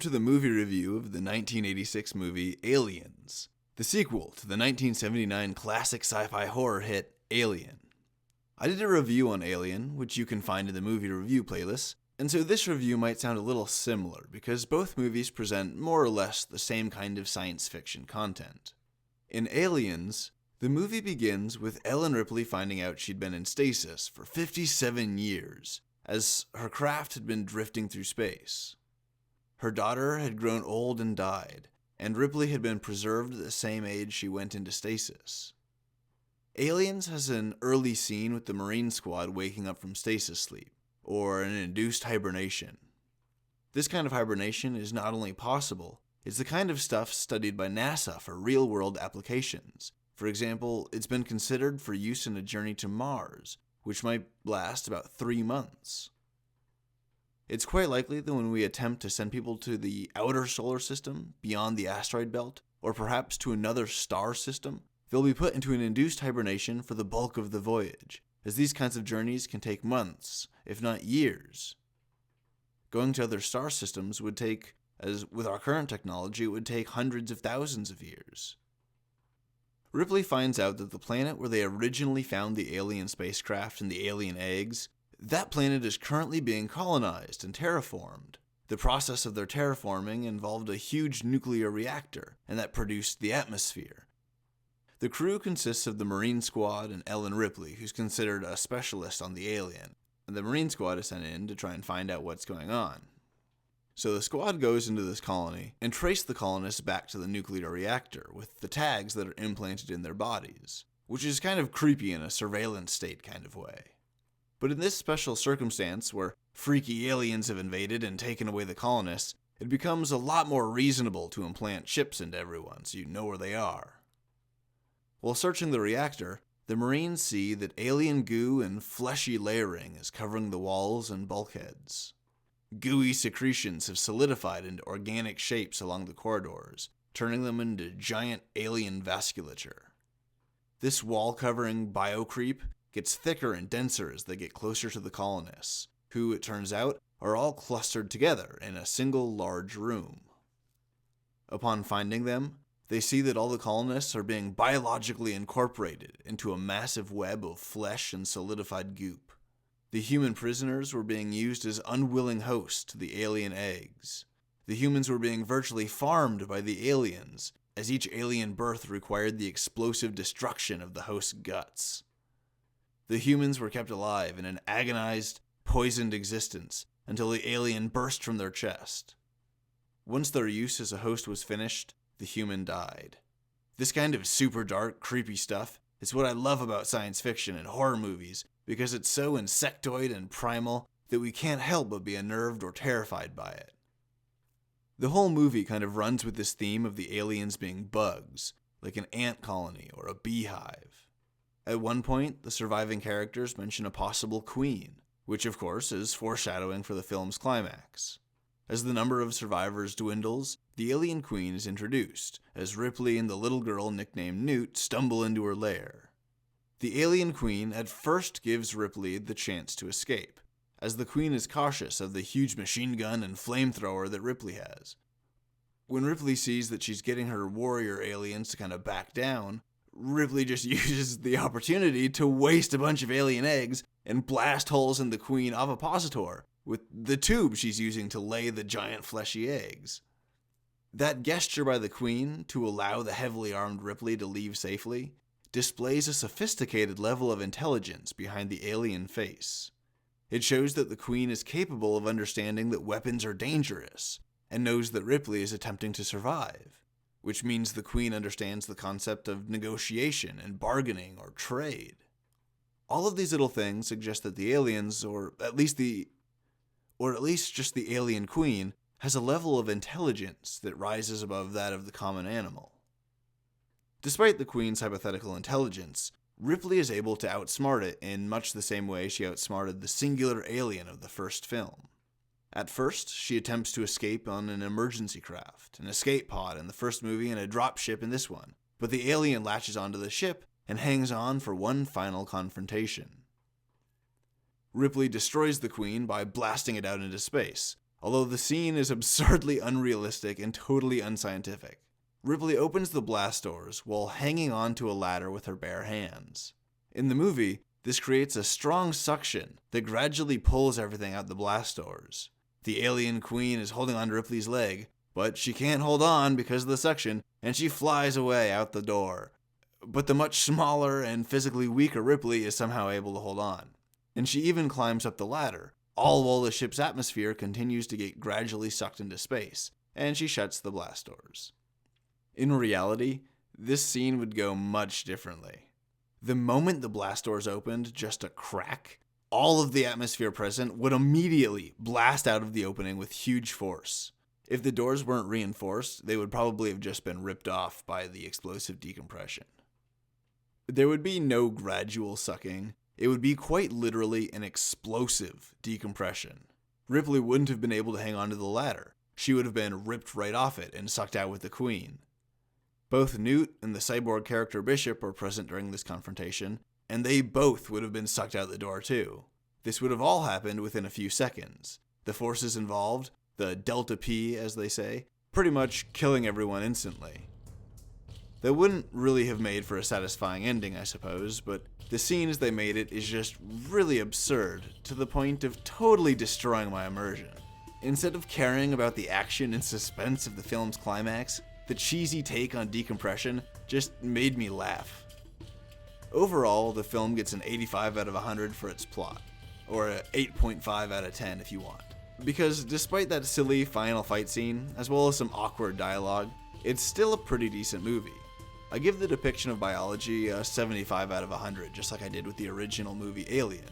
to the movie review of the 1986 movie Aliens, the sequel to the 1979 classic sci-fi horror hit Alien. I did a review on Alien, which you can find in the movie review playlist, and so this review might sound a little similar because both movies present more or less the same kind of science fiction content. In Aliens, the movie begins with Ellen Ripley finding out she'd been in stasis for 57 years, as her craft had been drifting through space. Her daughter had grown old and died, and Ripley had been preserved at the same age she went into stasis. Aliens has an early scene with the Marine Squad waking up from stasis sleep, or an induced hibernation. This kind of hibernation is not only possible, it's the kind of stuff studied by NASA for real-world applications. For example, it's been considered for use in a journey to Mars, which might last about 3 months. It's quite likely that when we attempt to send people to the outer solar system, beyond the asteroid belt, or perhaps to another star system, they'll be put into an induced hibernation for the bulk of the voyage, as these kinds of journeys can take months, if not years. Going to other star systems would take, as with our current technology, it would take hundreds of thousands of years. Ripley finds out that the planet where they originally found the alien spacecraft and the alien eggs, that planet is currently being colonized and terraformed. The process of their terraforming involved a huge nuclear reactor, and that produced the atmosphere. The crew consists of the Marine Squad and Ellen Ripley, who's considered a specialist on the alien, and the Marine Squad is sent in to try and find out what's going on. So the squad goes into this colony and trace the colonists back to the nuclear reactor with the tags that are implanted in their bodies, which is kind of creepy in a surveillance state kind of way. But in this special circumstance where freaky aliens have invaded and taken away the colonists, it becomes a lot more reasonable to implant chips into everyone so you know where they are. While searching the reactor, the Marines see that alien goo and fleshy layering is covering the walls and bulkheads. Gooey secretions have solidified into organic shapes along the corridors, turning them into giant alien vasculature. This wall-covering biocreep gets thicker and denser as they get closer to the colonists, who, it turns out, are all clustered together in a single large room. Upon finding them, they see that all the colonists are being biologically incorporated into a massive web of flesh and solidified goop. The human prisoners were being used as unwilling hosts to the alien eggs. The humans were being virtually farmed by the aliens, as each alien birth required the explosive destruction of the host's guts. The humans were kept alive in an agonized, poisoned existence until the alien burst from their chest. Once their use as a host was finished, the human died. This kind of super dark, creepy stuff is what I love about science fiction and horror movies, because it's so insectoid and primal that we can't help but be unnerved or terrified by it. The whole movie kind of runs with this theme of the aliens being bugs, like an ant colony or a beehive. At one point, the surviving characters mention a possible queen, which of course is foreshadowing for the film's climax. As the number of survivors dwindles, the alien queen is introduced, as Ripley and the little girl nicknamed Newt stumble into her lair. The alien queen at first gives Ripley the chance to escape, as the queen is cautious of the huge machine gun and flamethrower that Ripley has. When Ripley sees that she's getting her warrior aliens to kind of back down, Ripley just uses the opportunity to waste a bunch of alien eggs and blast holes in the queen ovipositor with the tube she's using to lay the giant fleshy eggs. That gesture by the queen to allow the heavily armed Ripley to leave safely displays a sophisticated level of intelligence behind the alien face. It shows that the queen is capable of understanding that weapons are dangerous and knows that Ripley is attempting to survive, which means the queen understands the concept of negotiation and bargaining or trade. All of these little things suggest that the aliens, or at least just the alien queen, has a level of intelligence that rises above that of the common animal. Despite the queen's hypothetical intelligence, Ripley is able to outsmart it in much the same way she outsmarted the singular alien of the first film. At first, she attempts to escape on an emergency craft, an escape pod in the first movie and a dropship in this one, but the alien latches onto the ship and hangs on for one final confrontation. Ripley destroys the Queen by blasting it out into space, although the scene is absurdly unrealistic and totally unscientific. Ripley opens the blast doors while hanging onto a ladder with her bare hands. In the movie, this creates a strong suction that gradually pulls everything out the blast doors. The alien queen is holding on to Ripley's leg, but she can't hold on because of the suction, and she flies away out the door. But the much smaller and physically weaker Ripley is somehow able to hold on. And she even climbs up the ladder, all while the ship's atmosphere continues to get gradually sucked into space, and she shuts the blast doors. In reality, this scene would go much differently. The moment the blast doors opened just a crack, all of the atmosphere present would immediately blast out of the opening with huge force. If the doors weren't reinforced, they would probably have just been ripped off by the explosive decompression. There would be no gradual sucking. It would be quite literally an explosive decompression. Ripley wouldn't have been able to hang onto the ladder. She would have been ripped right off it and sucked out with the Queen. Both Newt and the cyborg character Bishop were present during this confrontation, and they both would have been sucked out the door too. This would have all happened within a few seconds. The forces involved, the Delta P as they say, pretty much killing everyone instantly. That wouldn't really have made for a satisfying ending, I suppose, but the scene as they made it is just really absurd, to the point of totally destroying my immersion. Instead of caring about the action and suspense of the film's climax, the cheesy take on decompression just made me laugh. Overall, the film gets an 85 out of 100 for its plot, or an 8.5 out of 10 if you want. Because despite that silly final fight scene, as well as some awkward dialogue, it's still a pretty decent movie. I give the depiction of biology a 75 out of 100, just like I did with the original movie Alien.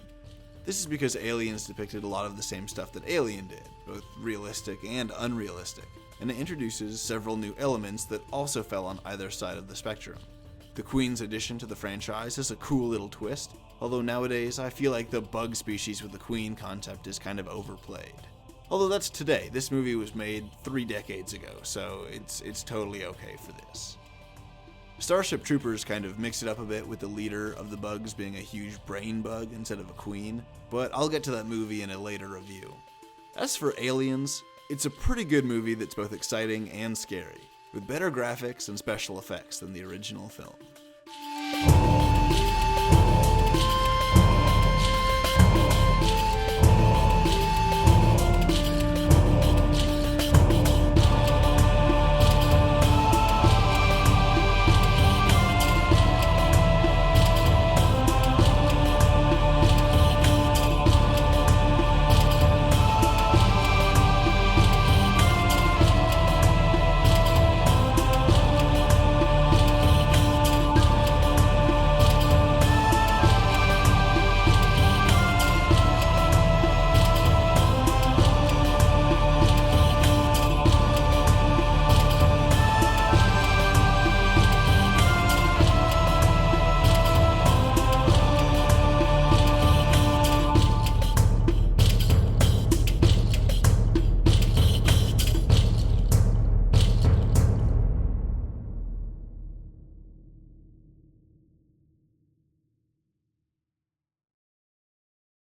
This is because Aliens depicted a lot of the same stuff that Alien did, both realistic and unrealistic, and it introduces several new elements that also fell on either side of the spectrum. The Queen's addition to the franchise is a cool little twist, although nowadays I feel like the bug species with the Queen concept is kind of overplayed. Although that's today, this movie was made 3 decades ago, so it's totally okay for this. Starship Troopers kind of mix it up a bit with the leader of the bugs being a huge brain bug instead of a queen, but I'll get to that movie in a later review. As for Aliens, it's a pretty good movie that's both exciting and scary, with better graphics and special effects than the original film.